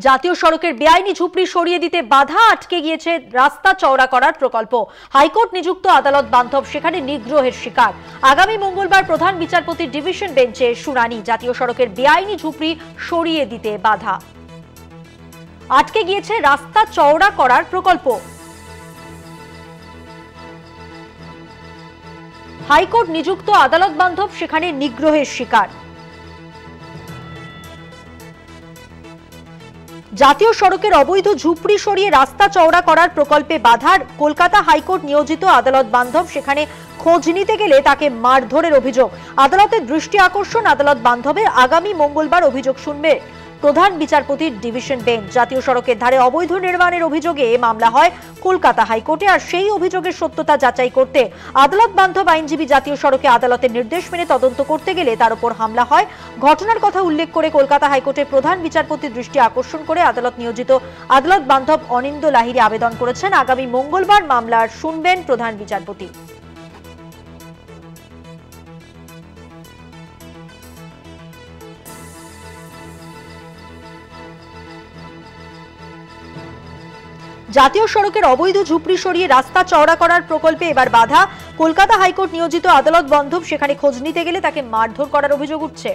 জাতীয় সড়কের বেআইনি ঝুপড়ি সরিয়ে দিতে বাধা, আটকে গিয়েছে রাস্তা চওড়া করার প্রকল্প। হাইকোর্ট নিযুক্ত আদালত বান্ধব সেখানে নিগ্রহের শিকার। আগামী মঙ্গলবার প্রধান বিচারপতির ডিভিশন বেঞ্চে শুনানি। জাতীয় সড়কের বেআইনি ঝুপড়ি সরিয়ে দিতে বাধা, আটকে গিয়েছে রাস্তা চওড়া করার প্রকল্প। হাইকোর্ট নিযুক্ত আদালত বান্ধব সেখানে নিগ্রহের শিকার। জাতীয় সড়কের অবৈধ ঝুপড়ি সরিয়ে রাস্তা চওড়া করার প্রকল্পে বাধার কলকাতা হাইকোর্ট নিয়োজিত আদালত বান্ধব সেখানে খোঁজ নিতে গেলে তাকে মারধরের অভিযোগ। আদালতের দৃষ্টি আকর্ষণ, আদালত বান্ধবের আগামী মঙ্গলবার অভিযোগ শুনবে প্রধান বিচারপতির ডিভিশন বেঞ্চ। জাতীয় সড়কের ধারে অবৈধ নির্মাণের অভিযোগে মামলা হয় কলকাতা হাইকোর্টে, আর সেই অভিযোগের সত্যতা যাচাই করতে আদালত বান্ধব আইনজীবী জাতীয় সড়কে আদালতের নির্দেশ মেনে তদন্ত করতে গেলে তার উপর হামলা হয়। ঘটনার কথা উল্লেখ করে কলকাতা হাইকোর্টের প্রধান বিচারপতির দৃষ্টি আকর্ষণ করে আদালত নিয়োজিত আদালত বান্ধব অনিন্দ্য লাহিড়ী আবেদন করেছেন। আগামী মঙ্গলবার মামলার শুনবেন প্রধান বিচারপতি। জাতীয় সড়কের অবৈধ ঝুপড়ি সরিয়ে রাস্তা চওড়া করার প্রকল্পে এবার বাধা। কলকাতা হাইকোর্ট নিয়োজিত আদালত বান্ধব সেখানে খোঁজ নিতে গেলে তাকে মারধর করার অভিযোগ উঠছে।